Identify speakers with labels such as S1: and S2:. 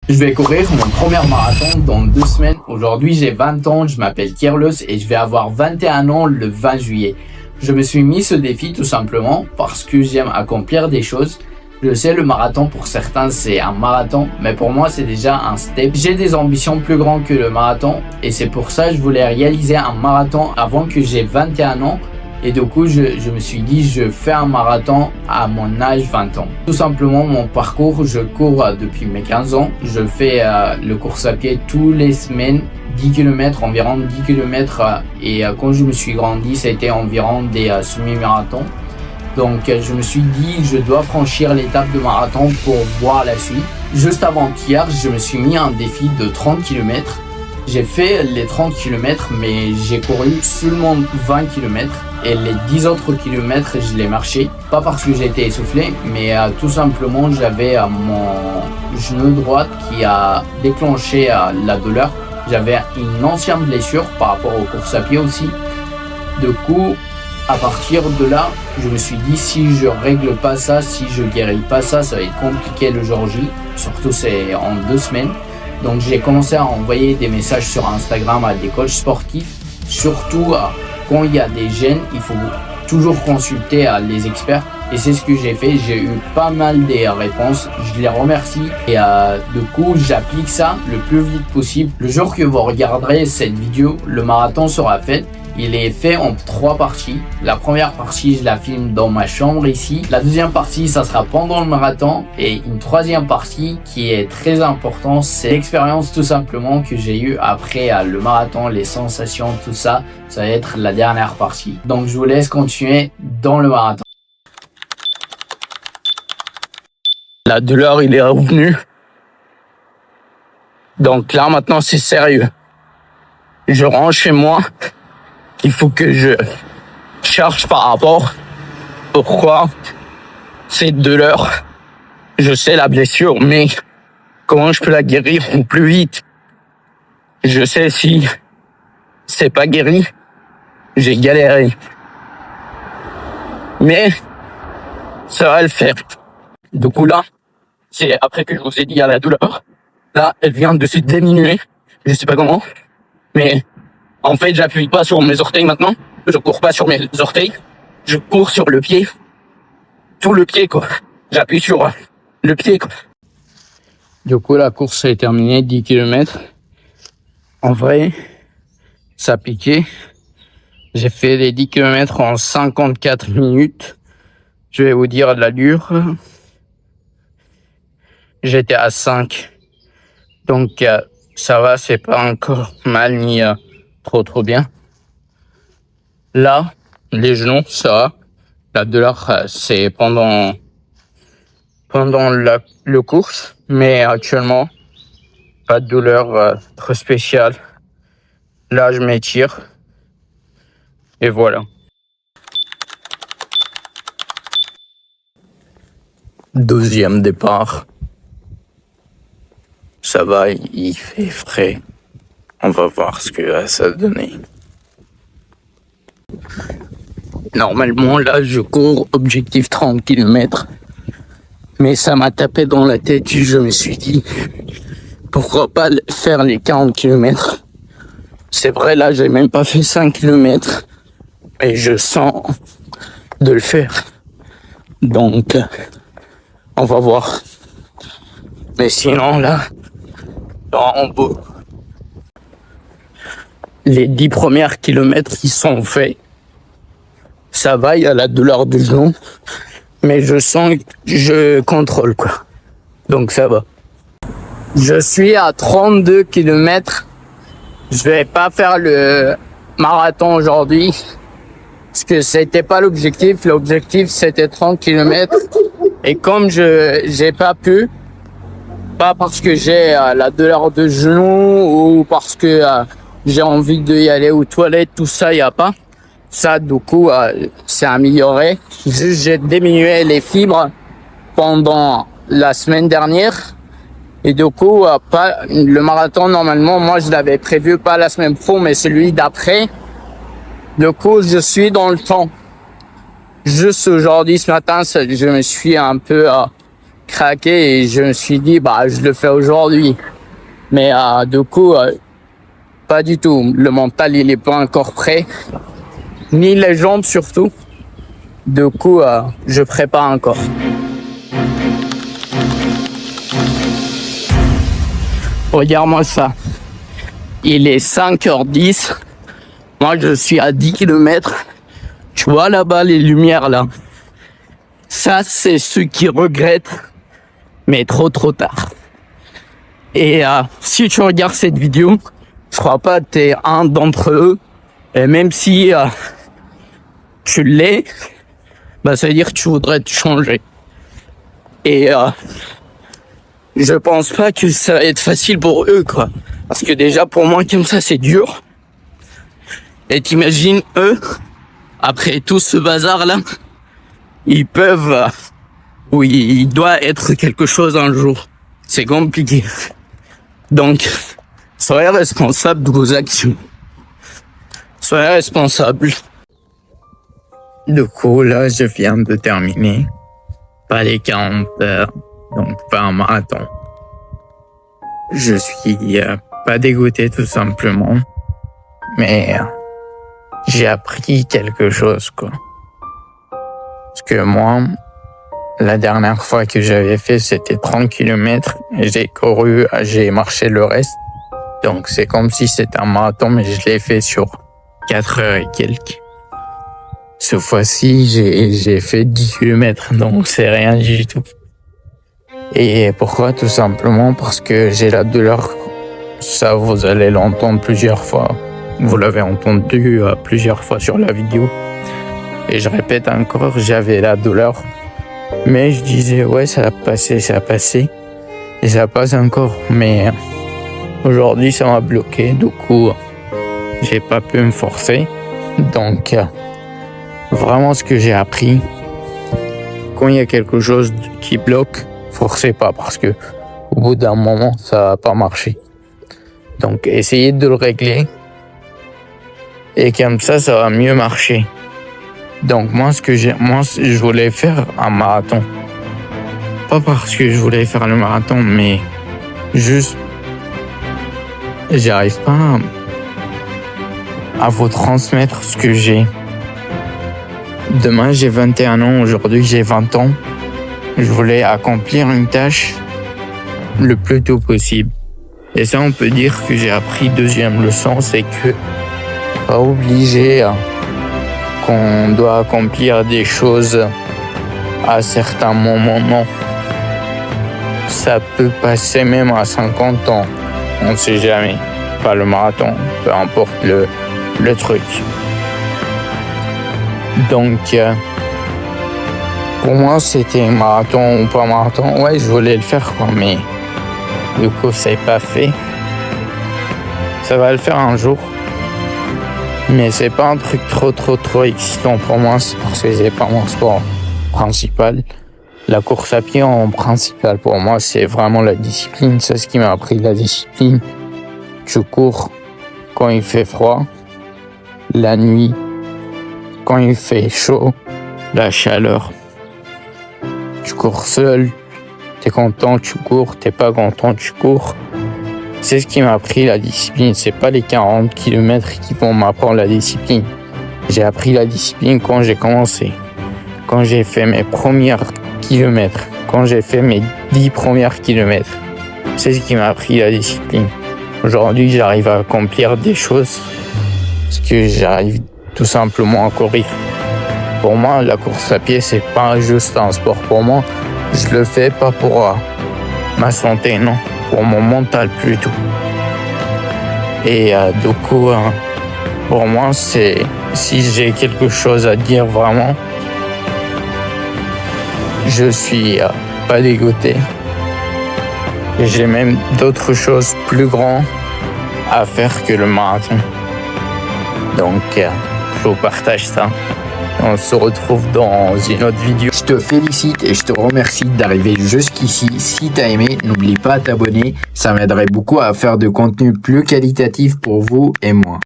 S1: Je vais courir mon premier marathon dans 2 semaines. Aujourd'hui, j'ai 20 ans, je m'appelle Kierlos et je vais avoir 21 ans le 20 juillet. Je me suis mis ce défi tout simplement parce que j'aime accomplir des choses. Je sais, le marathon pour certains c'est un marathon, mais pour moi c'est déjà un step. J'ai des ambitions plus grandes que le marathon et c'est pour ça que je voulais réaliser un marathon avant que j'ai 21 ans. Et du coup, je me suis dit, je fais un marathon à mon âge 20 ans. Tout simplement, mon parcours, je cours depuis mes 15 ans. Je fais le course à pied tous les semaines, 10 km, environ 10 km. Et quand je me suis grandi, ça a été environ des semi-marathons. Donc, je me suis dit, je dois franchir l'étape de marathon pour voir la suite. Juste avant-hier, je me suis mis un défi de 30 km. J'ai fait les 30 km, mais j'ai couru seulement 20 km. Et les 10 autres kilomètres, je les marché. Pas parce que j'étais essoufflé, mais tout simplement, j'avais mon genou droit qui a déclenché la douleur. J'avais une ancienne blessure par rapport aux courses à pied aussi. Du coup, à partir de là, je me suis dit, si je règle pas ça, si je guéris pas ça, ça va être compliqué le jour J. Surtout, c'est en 2 semaines. Donc, j'ai commencé à envoyer des messages sur Instagram à des coachs sportifs, surtout quand il y a des gènes, il faut toujours consulter les experts. Et c'est ce que j'ai fait. J'ai eu pas mal de réponses. Je les remercie. Et du coup, j'applique ça le plus vite possible. Le jour que vous regarderez cette vidéo, le marathon sera fait. Il est fait en 3 parties. La première partie, je la filme dans ma chambre ici. La deuxième partie, ça sera pendant le marathon. Et une troisième partie qui est très importante, c'est l'expérience tout simplement que j'ai eue après le marathon, les sensations, tout ça. Ça va être la dernière partie. Donc, je vous laisse continuer dans le marathon.
S2: La douleur, il est revenu. Donc là, maintenant, c'est sérieux. Je rentre chez moi. Il faut que je cherche par rapport pourquoi cette douleur. Je sais la blessure, mais comment je peux la guérir au plus vite. Je sais si c'est pas guéri, j'ai galéré. Mais ça va le faire. Du coup là, c'est après que je vous ai dit il y a la douleur. Là, elle vient de se diminuer. Je sais pas comment, mais en fait, j'appuie pas sur mes orteils maintenant. Je cours pas sur mes orteils. Je cours sur le pied. Tout le pied, quoi. J'appuie sur le pied, quoi. Du coup, la course est terminée, 10 km. En vrai, ça piquait. J'ai fait les 10 km en 54 minutes. Je vais vous dire l'allure. J'étais à 5. Donc, ça va, c'est pas encore mal ni trop bien. Là, les genoux, ça va. La douleur, c'est pendant le course, mais actuellement, pas de douleur trop spéciale. Là, je m'étire et voilà. Deuxième départ. Ça va, il fait frais. On va voir ce que ça va donner. Normalement, là, je cours objectif 30 km. Mais ça m'a tapé dans la tête. Je me suis dit, pourquoi pas faire les 40 km. C'est vrai, là, j'ai même pas fait 5 km. Et je sens de le faire. Donc, on va voir. Mais sinon, là, en beau. Les 10 premiers kilomètres qui sont faits. Ça va, il y a la douleur du genou, mais je sens que je contrôle, quoi. Donc ça va. Je suis à 32 km. Je vais pas faire le marathon aujourd'hui, parce que c'était pas l'objectif. L'objectif, c'était 30 km. Et comme j'ai pas pu, pas parce que j'ai la douleur de genou ou parce que j'ai envie d'y aller aux toilettes, tout ça, y a pas. Ça, du coup, c'est amélioré. Juste, j'ai diminué les fibres pendant la semaine dernière. Et du coup, pas le marathon, normalement, moi, je l'avais prévu pas la semaine pro, mais celui d'après. Du coup, je suis dans le temps. Juste aujourd'hui, ce matin, je me suis un peu craqué et je me suis dit, je le fais aujourd'hui. Mais du coup, pas du tout. Le mental, il est pas encore prêt. Ni les jambes surtout. Du coup, je prépare encore. Regarde-moi ça. Il est 5h10. Moi, je suis à 10 km. Tu vois là-bas les lumières là. Ça, c'est ceux qui regrettent, mais trop tard. Et si tu regardes cette vidéo, je crois pas que t'es un d'entre eux. Et même si tu l'es, ça veut dire que tu voudrais te changer. Et je pense pas que ça va être facile pour eux, quoi. Parce que déjà, pour moi, comme ça, c'est dur. Et t'imagines, eux, après tout ce bazar-là, ils peuvent... oui, il doit être quelque chose un jour. C'est compliqué. Donc, soyez responsable de vos actions. Soyez responsable. Du coup, là, je viens de terminer. Pas les 40 heures, donc pas un marathon. Je suis pas dégoûté tout simplement, mais j'ai appris quelque chose, quoi. Parce que moi, la dernière fois que j'avais fait, c'était 30 km et j'ai marché le reste. Donc c'est comme si c'était un marathon, mais je l'ai fait sur 4 heures et quelques. Ce fois-ci, j'ai fait 10 km, donc c'est rien du tout. Et pourquoi? Tout simplement parce que j'ai la douleur. Ça, vous allez l'entendre plusieurs fois. Vous l'avez entendu plusieurs fois sur la vidéo. Et je répète encore, j'avais la douleur. Mais je disais, ouais, ça a passé. Et ça passe encore. Mais aujourd'hui, ça m'a bloqué. Du coup, j'ai pas pu me forcer. Donc, vraiment, ce que j'ai appris, quand il y a quelque chose qui bloque, forcez pas, parce que au bout d'un moment, ça va pas marcher. Donc, essayez de le régler. Et comme ça va mieux marcher. Donc, je voulais faire un marathon. Pas parce que je voulais faire le marathon, mais juste, j'arrive pas à vous transmettre ce que j'ai. Demain, j'ai 21 ans. Aujourd'hui, j'ai 20 ans. Je voulais accomplir une tâche le plus tôt possible. Et ça, on peut dire que j'ai appris deuxième leçon, c'est que pas obligé qu'on doit accomplir des choses à certains moments, non. Ça peut passer même à 50 ans. On ne sait jamais. Pas le marathon, peu importe le truc. Donc, pour moi, c'était marathon ou pas marathon. Ouais, je voulais le faire, quoi, mais du coup, ça n'est pas fait. Ça va le faire un jour. Mais c'est pas un truc trop excitant pour moi, c'est parce que c'est pas mon sport principal. La course à pied en principal pour moi, c'est vraiment la discipline. C'est ce qui m'a appris la discipline. Tu cours quand il fait froid, la nuit, quand il fait chaud, la chaleur. Tu cours seul, t'es content, tu cours, t'es pas content, tu cours. C'est ce qui m'a appris la discipline. C'est pas les 40 km qui vont m'apprendre la discipline. J'ai appris la discipline quand j'ai commencé. Quand j'ai fait mes premiers kilomètres. Quand j'ai fait mes 10 premiers kilomètres. C'est ce qui m'a appris la discipline. Aujourd'hui, j'arrive à accomplir des choses parce que j'arrive tout simplement à courir. Pour moi, la course à pied, c'est pas juste un sport. Pour moi, je le fais pas pour ma santé, non. Pour mon mental plutôt. Et du coup, pour moi, c'est si j'ai quelque chose à dire vraiment, je suis pas dégoûté. Et j'ai même d'autres choses plus grandes à faire que le marathon. Donc, je vous partage ça. On se retrouve dans une autre vidéo.
S1: Je te félicite et je te remercie d'arriver jusqu'ici. Si t'as aimé, n'oublie pas de t'abonner. Ça m'aiderait beaucoup à faire de contenu plus qualitatif pour vous et moi.